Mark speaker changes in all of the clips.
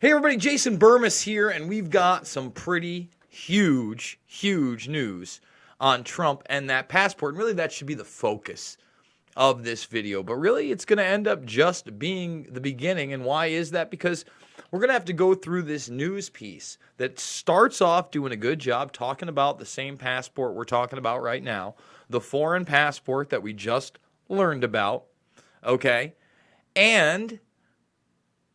Speaker 1: Hey everybody, Jason Burmis here, and we've got some pretty huge news on Trump and that passport. And really, that should be the focus of this video. But really, it's going to end up just being the beginning. And why is that? Because we're going to have to go through this news piece that starts off doing a good job talking about the same passport we're talking about right now, the foreign passport that we just learned about, okay? And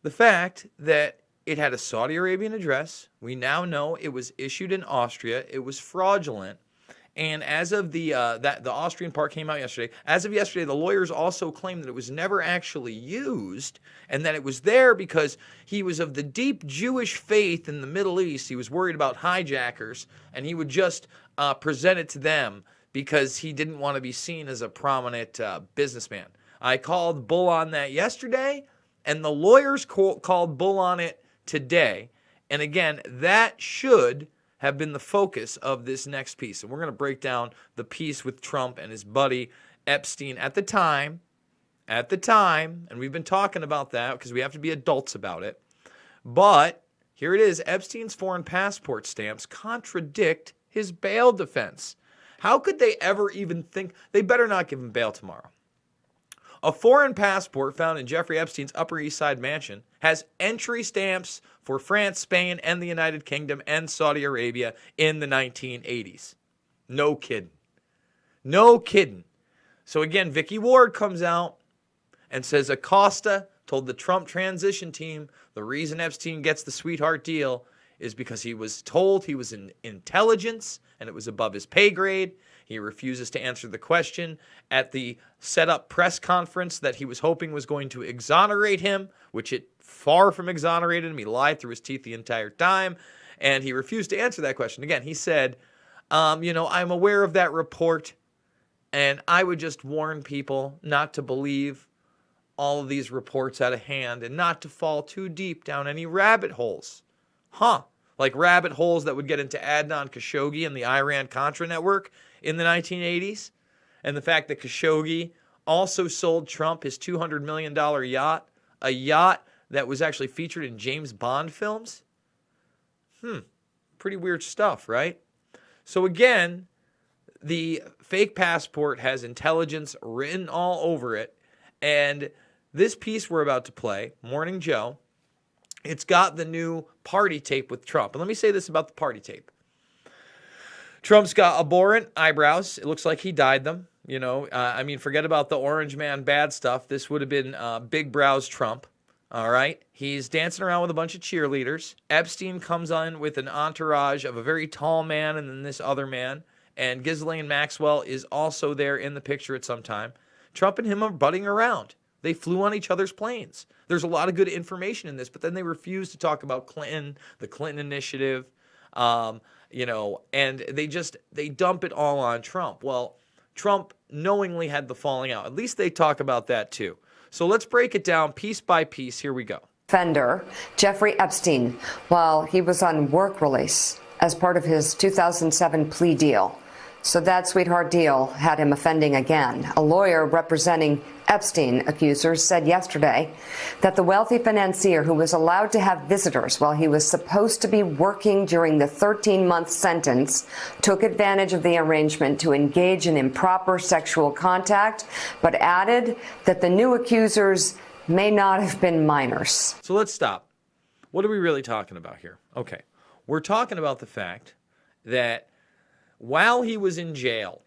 Speaker 1: the fact that it had a Saudi Arabian address. We now know it was issued in Austria. It was fraudulent. And as of the Austrian part came out yesterday, as of yesterday, the lawyers also claimed that it was never actually used and that it was there because he was of the deep Jewish faith in the Middle East. He was worried about hijackers, and he would just present it to them because he didn't want to be seen as a prominent businessman. I called bull on that yesterday, and the lawyers called bull on it today. And again, that should have been the focus of this next piece. And we're going to break down the piece with Trump and his buddy Epstein at the time, and we've been talking about that because we have to be adults about it. But here it is. Epstein's foreign passport stamps contradict his bail defense. How could they ever even think? They better not give him bail tomorrow. A foreign passport found in Jeffrey Epstein's Upper East Side mansion has entry stamps for France, Spain, and the United Kingdom and Saudi Arabia in the 1980s. No kidding. No kidding. So again, Vicky Ward comes out and says Acosta told the Trump transition team the reason Epstein gets the sweetheart deal is because he was told he was in intelligence and it was above his pay grade. He refuses to answer the question at the set-up press conference that he was hoping was going to exonerate him, which it far from exonerated him. He lied through his teeth the entire time, and he refused to answer that question. Again, he said, I'm aware of that report, and I would just warn people not to believe all of these reports out of hand and not to fall too deep down any rabbit holes. Like rabbit holes that would get into Adnan Khashoggi and the Iran-Contra network in the 1980s, and the fact that Khashoggi also sold Trump his $200 million yacht, a yacht that was actually featured in James Bond films. Pretty weird stuff, right? So again, the fake passport has intelligence written all over it, and this piece we're about to play, Morning Joe, it's got the new party tape with Trump. And let me say this about the party tape. Trump's got abhorrent eyebrows. It looks like he dyed them. Forget about the orange man bad stuff. This would have been big brows Trump. All right. He's dancing around with a bunch of cheerleaders. Epstein comes on with an entourage of a very tall man and then this other man. And Jazlyn Maxwell is also there in the picture at some time. Trump and him are butting around. They flew on each other's planes. There's a lot of good information in this, but then they refuse to talk about Clinton, the Clinton initiative, and they dump it all on Trump. Well, Trump knowingly had the falling out. At least they talk about that too. So let's break it down piece by piece. Here we go.
Speaker 2: Offender Jeffrey Epstein, while he was on work release as part of his 2007 plea deal. So that sweetheart deal had him offending again. A lawyer representing Epstein accusers said yesterday that the wealthy financier who was allowed to have visitors while he was supposed to be working during the 13-month sentence took advantage of the arrangement to engage in improper sexual contact, but added that the new accusers may not have been minors.
Speaker 1: So let's stop. What are we really talking about here? Okay, we're talking about the fact that while he was in jail,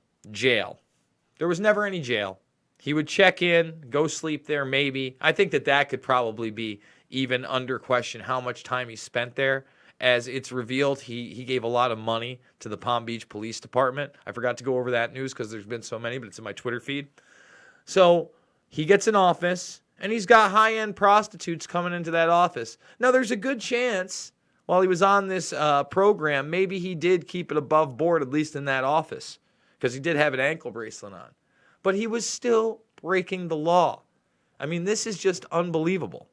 Speaker 1: there was never any jail. He would check in, go sleep there maybe. I think that could probably be even under question how much time he spent there. As it's revealed, he gave a lot of money to the Palm Beach Police Department. I forgot to go over that news because there's been so many, but it's in my Twitter feed. So he gets an office, and he's got high-end prostitutes coming into that office. Now, there's a good chance while he was on this program, maybe he did keep it above board, at least in that office, because he did have an ankle bracelet on. But he was still breaking the law. I mean, this is just unbelievable.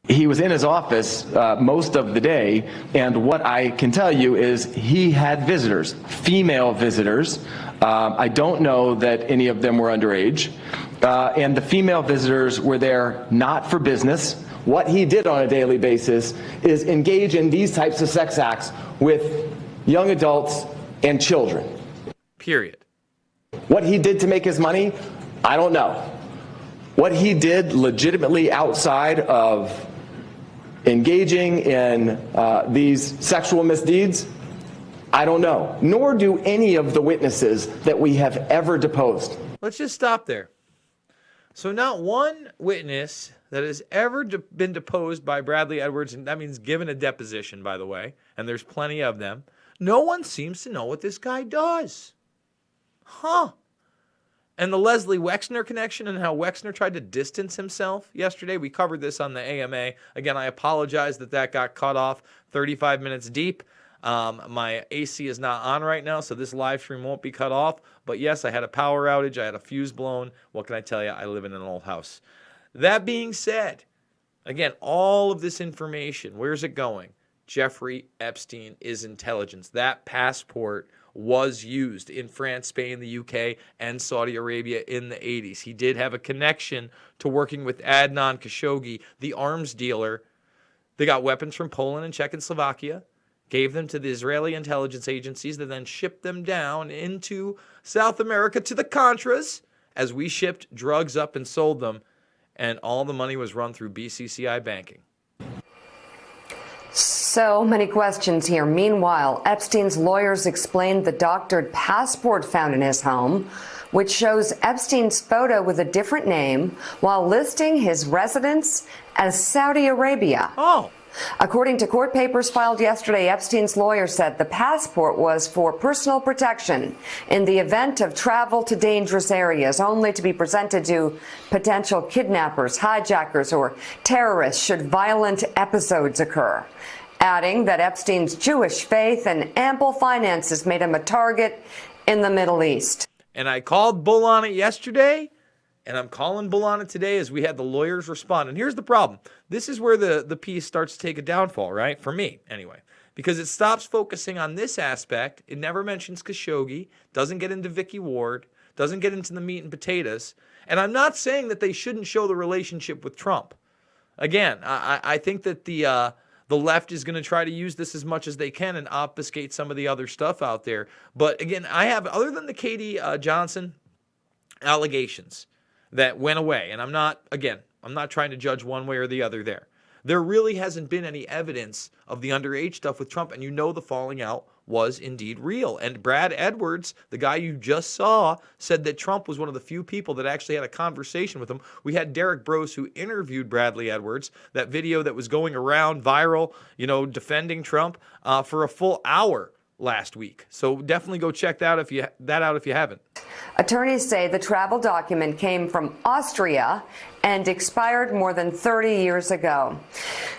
Speaker 3: He was in his office most of the day, and what I can tell you is he had visitors, female visitors. I don't know that any of them were underage. And the female visitors were there not for business What he did on a daily basis is engage in these types of sex acts with young adults and children.
Speaker 1: Period.
Speaker 3: What he did to make his money, I don't know. What he did legitimately outside of engaging in these sexual misdeeds, I don't know. Nor do any of the witnesses that we have ever deposed.
Speaker 1: Let's just stop there. So not one witness that has ever been deposed by Bradley Edwards, and that means given a deposition, by the way, and there's plenty of them, no one seems to know what this guy does. Huh. And the Leslie Wexner connection and how Wexner tried to distance himself yesterday. We covered this on the AMA. Again, I apologize that got cut off 35 minutes deep. My AC is not on right now, so this live stream won't be cut off. But yes, I had a power outage. I had a fuse blown. What can I tell you? I live in an old house. That being said, again, all of this information, where's it going? Jeffrey Epstein is intelligence. That passport was used in France, Spain, the UK, and Saudi Arabia in the 80s. He did have a connection to working with Adnan Khashoggi, the arms dealer. They got weapons from Poland and Czechoslovakia, gave them to the Israeli intelligence agencies that then shipped them down into South America to the Contras as we shipped drugs up and sold them, and all the money was run through BCCI banking.
Speaker 2: So many questions here. Meanwhile, Epstein's lawyers explained the doctored passport found in his home, which shows Epstein's photo with a different name while listing his residence as Saudi Arabia.
Speaker 1: Oh.
Speaker 2: According to court papers filed yesterday, Epstein's lawyer said the passport was for personal protection in the event of travel to dangerous areas, only to be presented to potential kidnappers, hijackers, or terrorists should violent episodes occur, adding that Epstein's Jewish faith and ample finances made him a target in the Middle East.
Speaker 1: And I called bull on it yesterday, and I'm calling bull on it today as we had the lawyers respond. And here's the problem. This is where the piece starts to take a downfall, right? For me, anyway. Because it stops focusing on this aspect. It never mentions Khashoggi, doesn't get into Vicky Ward, doesn't get into the meat and potatoes. And I'm not saying that they shouldn't show the relationship with Trump. Again, I think that the left is going to try to use this as much as they can and obfuscate some of the other stuff out there. But again, I have, other than the Katie Johnson allegations that went away, and I'm not trying to judge one way or the other there. There really hasn't been any evidence of the underage stuff with Trump, and the falling out was indeed real. And Brad Edwards, the guy you just saw, said that Trump was one of the few people that actually had a conversation with him. We had Derek Brose, who interviewed Bradley Edwards, that video that was going around viral, defending Trump for a full hour last week. So definitely go check that out if you haven't.
Speaker 2: Attorneys say the travel document came from Austria and expired more than 30 years ago.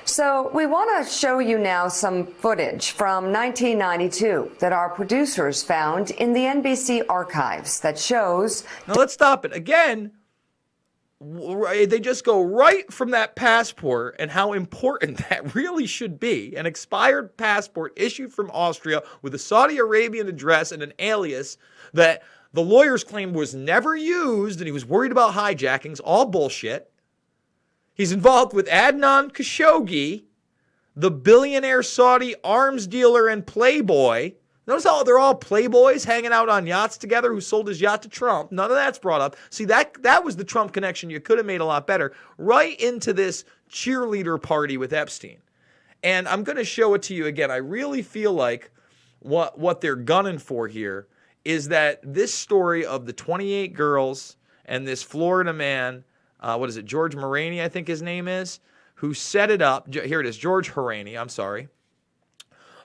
Speaker 2: So we want to show you now some footage from 1992 that our producers found in the NBC archives that shows...
Speaker 1: Now let's stop it. Again, they just go right from that passport and how important that really should be. An expired passport issued from Austria with a Saudi Arabian address and an alias that the lawyers claimed was never used, and he was worried about hijackings. All bullshit. He's involved with Adnan Khashoggi, the billionaire Saudi arms dealer and playboy. Notice how they're all playboys hanging out on yachts together, who sold his yacht to Trump. None of that's brought up. See, that was the Trump connection you could have made a lot better. Right into this cheerleader party with Epstein. And I'm going to show it to you again. I really feel like what they're gunning for here is that this story of the 28 girls and this Florida man, George Moraney, I think his name is, who set it up. Here it is, George Horaney, I'm sorry.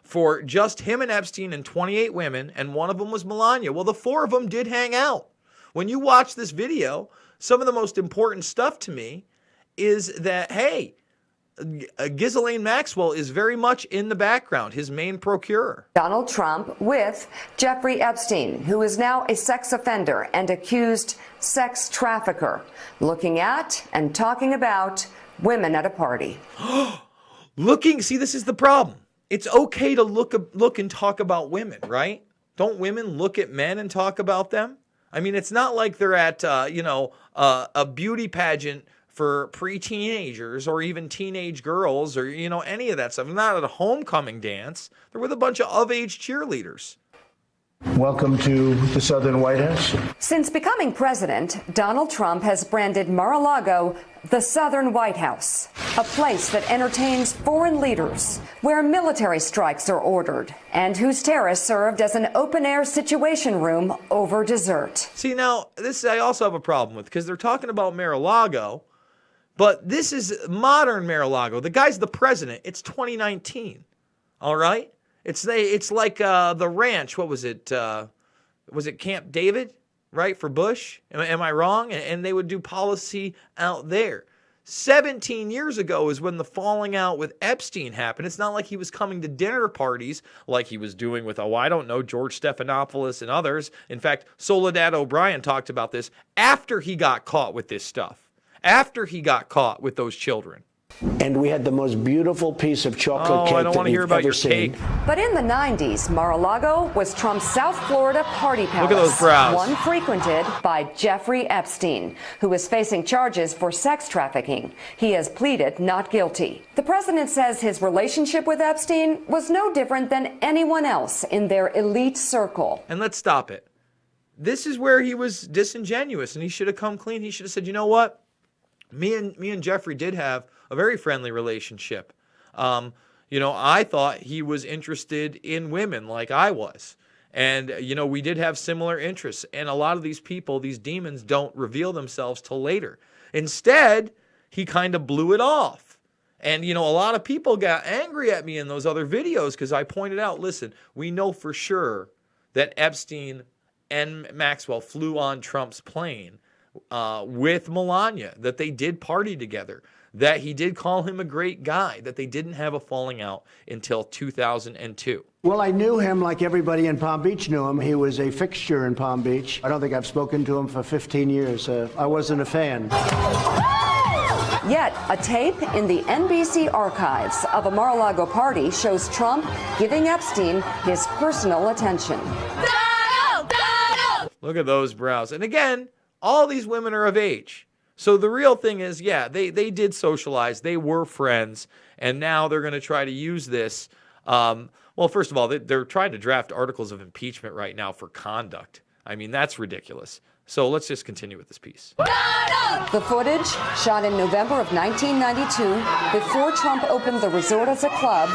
Speaker 1: For just him and Epstein and 28 women, and one of them was Melania. Well, the four of them did hang out. When you watch this video, some of the most important stuff to me is that, hey, Ghislaine Maxwell is very much in the background, his main procurer.
Speaker 2: Donald Trump with Jeffrey Epstein, who is now a sex offender and accused sex trafficker, looking at and talking about women at a party.
Speaker 1: See, this is the problem. It's okay to look and talk about women, right? Don't women look at men and talk about them? I mean, it's not like they're at, a beauty pageant for pre-teenagers or even teenage girls or, any of that stuff. Not at a homecoming dance. They're with a bunch of of-age cheerleaders.
Speaker 4: Welcome to the Southern White House.
Speaker 2: Since becoming president, Donald Trump has branded Mar-a-Lago the Southern White House, a place that entertains foreign leaders, where military strikes are ordered, and whose terrace served as an open-air situation room over dessert.
Speaker 1: See, now, this I also have a problem with, because they're talking about Mar-a-Lago, but this is modern Mar-a-Lago. The guy's the president. It's 2019, all right? It's like the ranch. What was it? Was it Camp David, right, for Bush? Am I wrong? And they would do policy out there. 17 years ago is when the falling out with Epstein happened. It's not like he was coming to dinner parties like he was doing with, George Stephanopoulos and others. In fact, Soledad O'Brien talked about this after he got caught with this stuff, after he got caught with those children.
Speaker 4: And we had the most beautiful piece of chocolate cake
Speaker 1: I don't want to hear about your cake.
Speaker 2: But in the 90s, Mar-a-Lago was Trump's South Florida party palace.
Speaker 1: Look at those brows.
Speaker 2: One frequented by Jeffrey Epstein, who is facing charges for sex trafficking. He has pleaded not guilty. The president says his relationship with Epstein was no different than anyone else in their elite circle.
Speaker 1: And let's stop it. This is where he was disingenuous, and he should have come clean. He should have said, you know what? Me and Jeffrey did have a very friendly relationship. I thought he was interested in women like I was. And, we did have similar interests. And a lot of these people, these demons, don't reveal themselves till later. Instead, he kind of blew it off. And, a lot of people got angry at me in those other videos because I pointed out, listen, we know for sure that Epstein and Maxwell flew on Trump's plane with Melania, that they did party together, that he did call him a great guy, that they didn't have a falling out until 2002.
Speaker 4: Well, I knew him like everybody in Palm Beach knew him. He was a fixture in Palm Beach. I don't think I've spoken to him for 15 years. I wasn't a fan.
Speaker 2: Yet, a tape in the NBC archives of a Mar-a-Lago party shows Trump giving Epstein his personal attention.
Speaker 1: Look at those brows. And again, all these women are of age. So the real thing is, they did socialize. They were friends. And now they're going to try to use this. Well, first of all, they're trying to draft articles of impeachment right now for conduct. I mean, that's ridiculous. So let's just continue with this piece.
Speaker 2: The footage, shot in November of 1992, before Trump opened the resort as a club,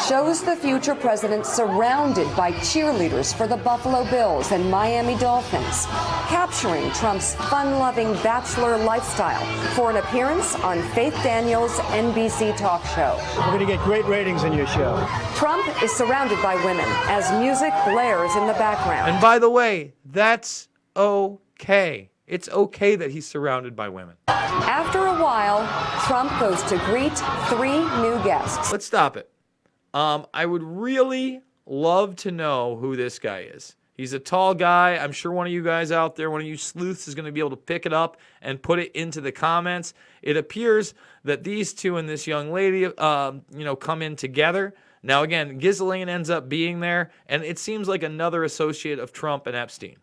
Speaker 2: shows the future president surrounded by cheerleaders for the Buffalo Bills and Miami Dolphins, capturing Trump's fun-loving bachelor lifestyle for an appearance on Faith Daniels' NBC talk show.
Speaker 4: We're going to get great ratings in your show.
Speaker 2: Trump is surrounded by women as music blares in the background.
Speaker 1: And by the way, that's okay. It's okay that he's surrounded by women.
Speaker 2: After a while, Trump goes to greet 3 new guests.
Speaker 1: Let's stop it. I would really love to know who this guy is. He's a tall guy. I'm sure one of you guys out there, one of you sleuths, is going to be able to pick it up and put it into the comments. It appears that these two and this young lady, come in together. Now, again, Ghislaine ends up being there, and it seems like another associate of Trump and Epstein.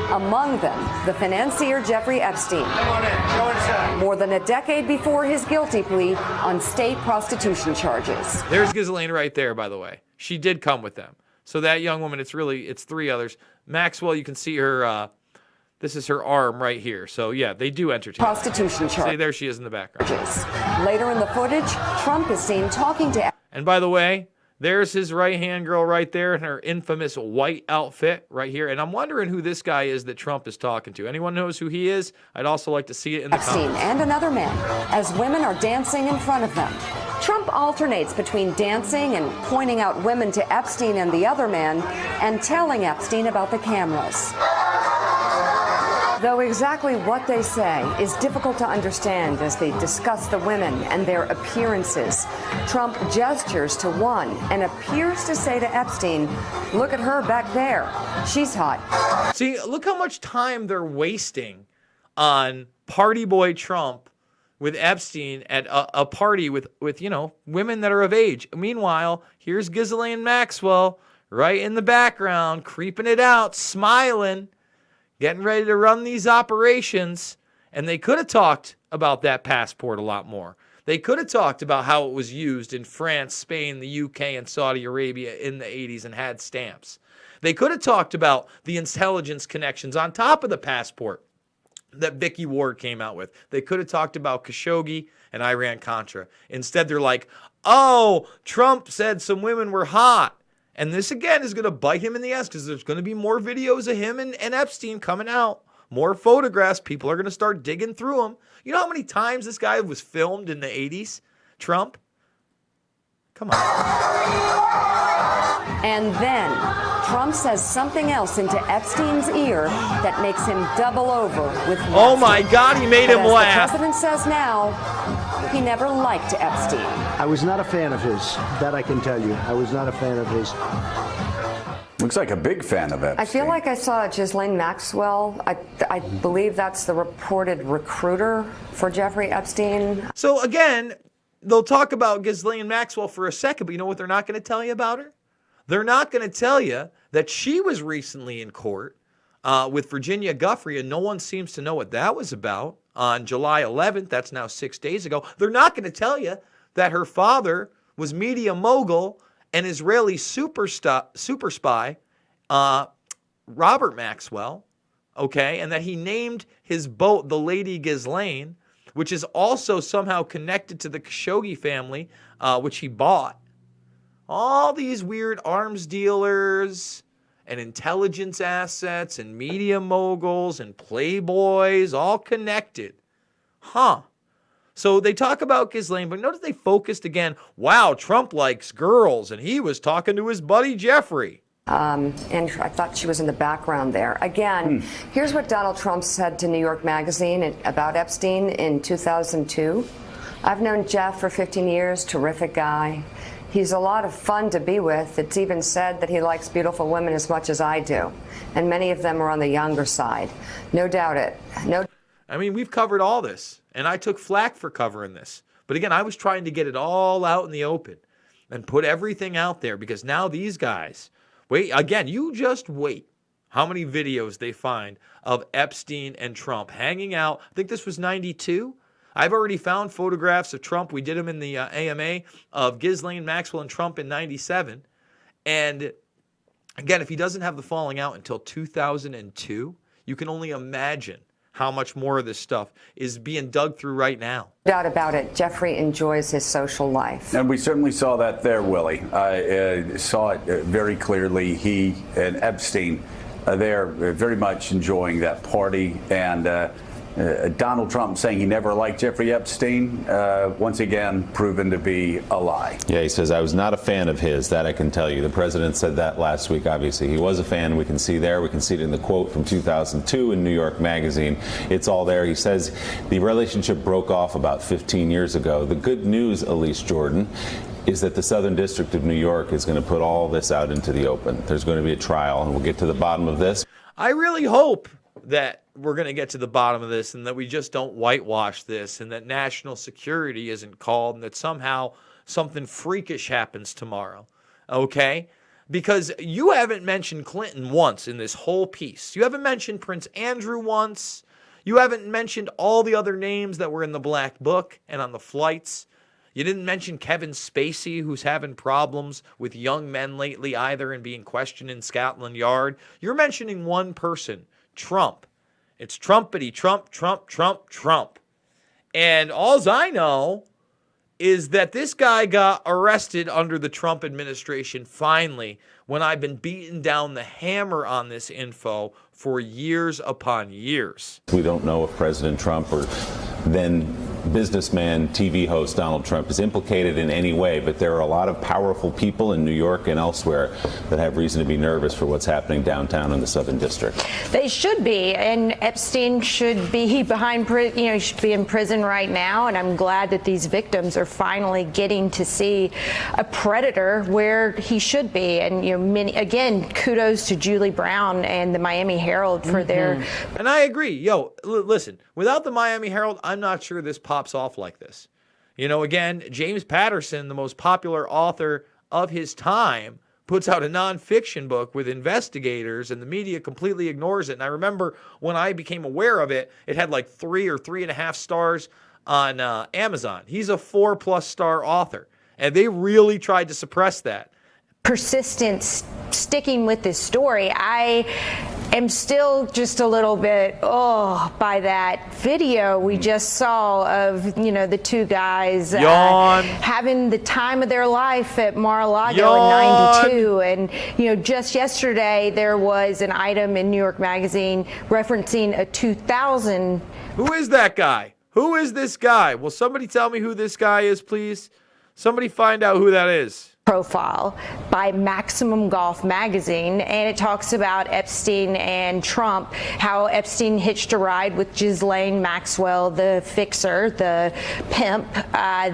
Speaker 2: Among them, the financier Jeffrey Epstein. More than a decade before his guilty plea on state prostitution charges.
Speaker 1: There's Ghislaine right there, by the way. She did come with them. So that young woman, it's 3 others. Maxwell, you can see her, this is her arm right here. So yeah, they do entertain.
Speaker 2: Prostitution charges.
Speaker 1: See, there she is in the background.
Speaker 2: Later in the footage, Trump is seen talking to...
Speaker 1: And by the way, there's his right-hand girl right there in her infamous white outfit right here. And I'm wondering who this guy is that Trump is talking to. Anyone knows who he is? I'd also like to see it in the
Speaker 2: Epstein
Speaker 1: comments.
Speaker 2: and another man, as women are dancing in front of them. Trump alternates between dancing and pointing out women to Epstein and the other man, and telling Epstein about the cameras. Though exactly what they say is difficult to understand as they discuss the women and their appearances, Trump gestures to one and appears to say to Epstein, "Look at her back there. She's hot."
Speaker 1: See, look how much time they're wasting on party boy Trump with Epstein at a party with women that are of age. Meanwhile, here's Ghislaine Maxwell right in the background, creeping it out, smiling, getting ready to run these operations. And they could have talked about that passport a lot more. They could have talked about how it was used in France, Spain, the UK, and Saudi Arabia in the 80s and had stamps. They could have talked about the intelligence connections on top of the passport that Vicky Ward came out with. They could have talked about Khashoggi and Iran-Contra. Instead, they're like, oh, Trump said some women were hot. And this, again, is going to bite him in the ass because there's going to be more videos of him and Epstein coming out. More photographs. People are going to start digging through them. You know how many times this guy was filmed in the 80s? Trump? Come on.
Speaker 2: And then Trump says something else into Epstein's ear that makes him double over with laughter.
Speaker 1: Oh my God, he made him
Speaker 2: But as
Speaker 1: laugh.
Speaker 2: the president says now, he never liked Epstein.
Speaker 4: I was not a fan of his. That I can tell you. I was not a fan of his.
Speaker 5: Looks like a big fan of Epstein.
Speaker 2: I feel like I saw Jazlyn Maxwell. I believe that's the reported recruiter for Jeffrey Epstein.
Speaker 1: So again, they'll talk about Ghislaine Maxwell for a second, but you know what they're not going to tell you about her? They're not going to tell you that she was recently in court with Virginia Giuffre, and no one seems to know what that was about. On July 11th, that's now 6 days ago, they're not going to tell you that her father was media mogul and Israeli super spy Robert Maxwell, okay, and that he named his boat the Lady Ghislaine, which is also somehow connected to the Khashoggi family, which he bought. All these weird arms dealers and intelligence assets and media moguls and playboys all connected. Huh. So they talk about Ghislaine, but notice they focused again, wow, Trump likes girls, and he was talking to his buddy Jeffrey.
Speaker 2: And I thought she was in the background there. Again, here's what Donald Trump said to New York Magazine about Epstein in 2002. I've known Jeff for 15 years, terrific guy. He's a lot of fun to be with. It's even said that he likes beautiful women as much as I do. And many of them are on the younger side. No doubt it.
Speaker 1: I mean, we've covered all this, and I took flack for covering this. But again, I was trying to get it all out in the open and put everything out there because now these guys, wait, again, you just wait how many videos they find of Epstein and Trump hanging out. I think this was 92. I've already found photographs of Trump. We did them in the AMA of Ghislaine Maxwell and Trump in 97. And again, if he doesn't have the falling out until 2002, you can only imagine how much more of this stuff is being dug through right now.
Speaker 2: No doubt about it. Jeffrey enjoys his social life.
Speaker 5: And we certainly saw that there, Willie. Saw it very clearly. He and Epstein, they're very much enjoying that party. And Donald Trump saying he never liked Jeffrey Epstein, once again, proven to be a lie.
Speaker 6: Yeah, he says, I was not a fan of his, that I can tell you. The president said that last week, obviously. He was a fan. We can see there. We can see it in the quote from 2002 in New York Magazine. It's all there. He says the relationship broke off about 15 years ago. The good news, Elise Jordan, is that the Southern District of New York is going to put all this out into the open. There's going to be a trial, and we'll get to the bottom of this.
Speaker 1: I really hope that we're going to get to the bottom of this and that we just don't whitewash this and that national security isn't called and that somehow something freakish happens tomorrow, okay? Because you haven't mentioned Clinton once in this whole piece. You haven't mentioned Prince Andrew once. You haven't mentioned all the other names that were in the black book and on the flights. You didn't mention Kevin Spacey, who's having problems with young men lately either and being questioned in Scotland Yard. You're mentioning one person, Trump. It's Trumpity, Trump, Trump, Trump, Trump. And all I know is that this guy got arrested under the Trump administration finally when I've been beating down the hammer on this info for years upon years.
Speaker 6: We don't know if President Trump or then businessman, TV host Donald Trump is implicated in any way, but there are a lot of powerful people in New York and elsewhere that have reason to be nervous for what's happening downtown in the Southern District.
Speaker 7: They should be, and Epstein should be he should be in prison right now, and I'm glad that these victims are finally getting to see a predator where he should be. And again, kudos to Julie Brown and the Miami Herald for their.
Speaker 1: And I agree. Listen, without the Miami Herald, I'm not sure this pops off like this. Again, James Patterson, the most popular author of his time, puts out a nonfiction book with investigators and the media completely ignores it. And I remember when I became aware of it, it had like 3 or 3.5 stars on Amazon. He's a 4+ star author. And they really tried to suppress that.
Speaker 7: Persistence sticking with this story. I am still just a little bit by that video we just saw of, the two guys having the time of their life at Mar-a-Lago in '92. And, just yesterday there was an item in New York Magazine referencing a 2000.
Speaker 1: Who is that guy? Who is this guy? Will somebody tell me who this guy is, please? Somebody find out who that is.
Speaker 7: Profile by Maximum Golf magazine, and it talks about Epstein and Trump, how Epstein hitched a ride with Jazlyn Maxwell, the fixer, the pimp,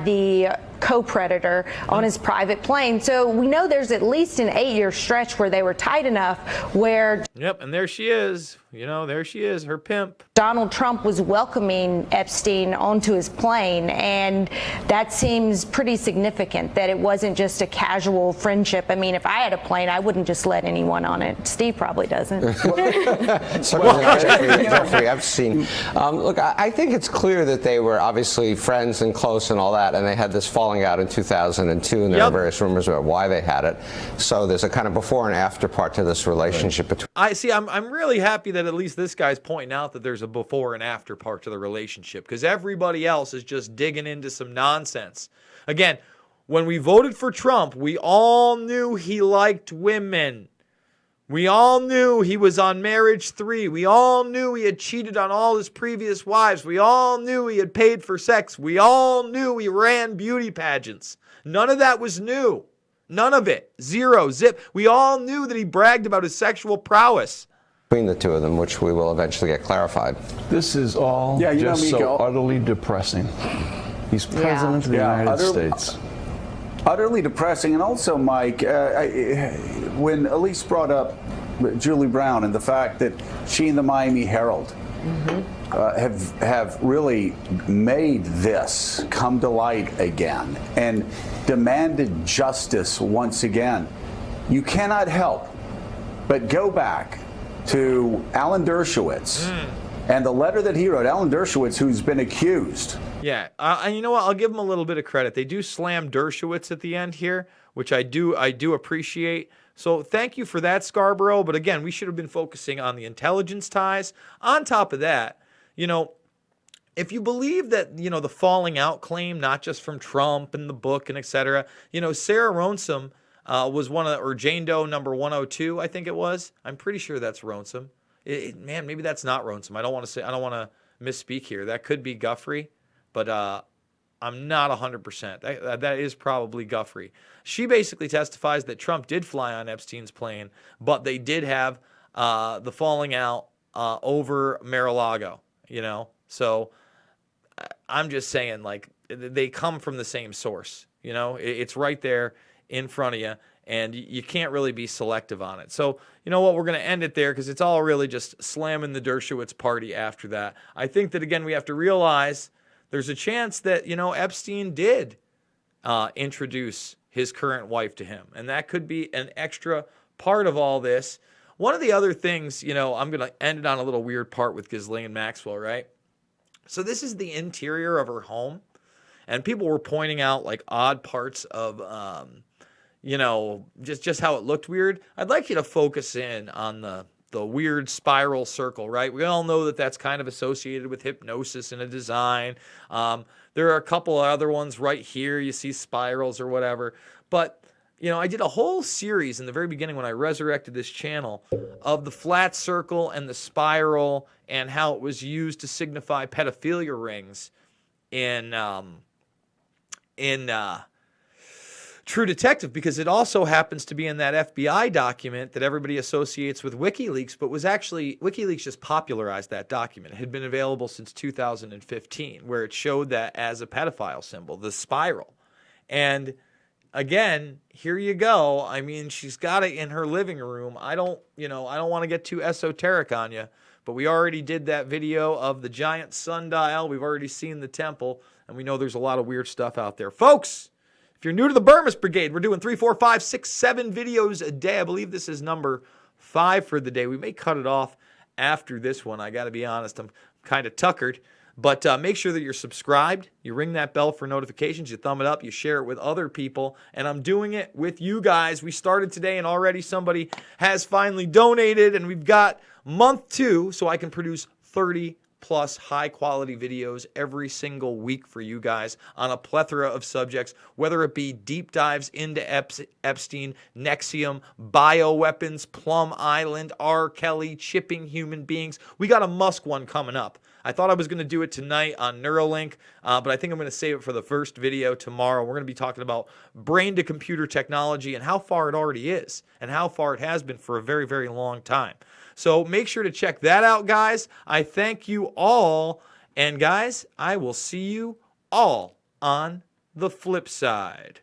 Speaker 7: the co-predator on his private plane. So we know there's at least an 8-year stretch where they were tight enough where
Speaker 1: Yep, and there she is. There she is, her pimp.
Speaker 7: Donald Trump was welcoming Epstein onto his plane, and that seems pretty significant that it wasn't just a casual friendship. I mean, if I had a plane, I wouldn't just let anyone on it. Steve probably doesn't.
Speaker 8: Jeffrey Epstein. Look, I think it's clear that they were obviously friends and close and all that, and they had this falling out in 2002, and there were various rumors about why they had it. So there's a kind of before and after part to this relationship between.
Speaker 1: I'm really happy that at least this guy's pointing out that there's a before and after part to the relationship, because everybody else is just digging into some nonsense. Again, when we voted for Trump, we all knew he liked women. We all knew he was on marriage 3. We all knew he had cheated on all his previous wives. We all knew he had paid for sex. We all knew he ran beauty pageants. None of that was new. None of it. Zero. Zip. We all knew that he bragged about his sexual prowess.
Speaker 8: Between the two of them, which we will eventually get clarified.
Speaker 9: This is all just so utterly depressing. He's president of the United States.
Speaker 5: Utterly depressing. And also, Mike, when Elise brought up Julie Brown and the fact that she and the Miami Herald have really made this come to light again and demanded justice once again, you cannot help but go back to Alan Dershowitz and the letter that he wrote. Alan Dershowitz, who's been accused.
Speaker 1: Yeah, and you know what? I'll give him a little bit of credit. They do slam Dershowitz at the end here, which I do appreciate. So thank you for that, Scarborough. But again, we should have been focusing on the intelligence ties. On top of that, if you believe that, the falling out claim, not just from Trump and the book and et cetera, Sarah Ronsum was or Jane Doe number 102, I think it was. I'm pretty sure that's Ronsum. Man, maybe that's not Ronsum. I don't want to misspeak here. That could be Guffrey, but I'm not 100%. That is probably Guffrey. She basically testifies that Trump did fly on Epstein's plane, but they did have the falling out over Mar-a-Lago, So I'm just saying, they come from the same source, It's right there in front of you, and you can't really be selective on it. So, you know what, we're going to end it there because it's all really just slamming the Dershowitz party after that. I think that, again, we have to realize there's a chance that, Epstein did introduce his current wife to him, and that could be an extra part of all this. One of the other things, I'm going to end it on a little weird part with Ghislaine Maxwell, right? So this is the interior of her home, and people were pointing out odd parts of just how it looked weird. I'd like you to focus in on the weird spiral circle, right? We all know that that's kind of associated with hypnosis in a design. There are a couple of other ones right here. You see spirals or whatever. But, I did a whole series in the very beginning when I resurrected this channel of the flat circle and the spiral and how it was used to signify pedophilia rings in True Detective, because it also happens to be in that FBI document that everybody associates with WikiLeaks, but was actually, WikiLeaks just popularized that document. It had been available since 2015, where it showed that as a pedophile symbol, the spiral. And again, here you go. I mean, she's got it in her living room. I don't want to get too esoteric on you, but we already did that video of the giant sundial. We've already seen the temple, and we know there's a lot of weird stuff out there. Folks, If you're new to the Burmis Brigade, we're doing 3, 4, 5, 6, 7 videos a day. I believe this is number 5 for the day. We may cut it off after this one. I got to be honest, I'm kind of tuckered. But make sure that you're subscribed. You ring that bell for notifications. You thumb it up. You share it with other people. And I'm doing it with you guys. We started today, and already somebody has finally donated. And we've got month 2, so I can produce 30+ high-quality videos every single week for you guys on a plethora of subjects, whether it be deep dives into Epstein, Nexium, bioweapons, Plum Island, R. Kelly, chipping human beings. We got a Musk one coming up. I thought I was going to do it tonight on Neuralink, but I think I'm going to save it for the first video tomorrow. We're going to be talking about brain-to-computer technology and how far it already is and how far it has been for a very, very long time. So make sure to check that out, guys. I thank you all. And, guys, I will see you all on the flip side.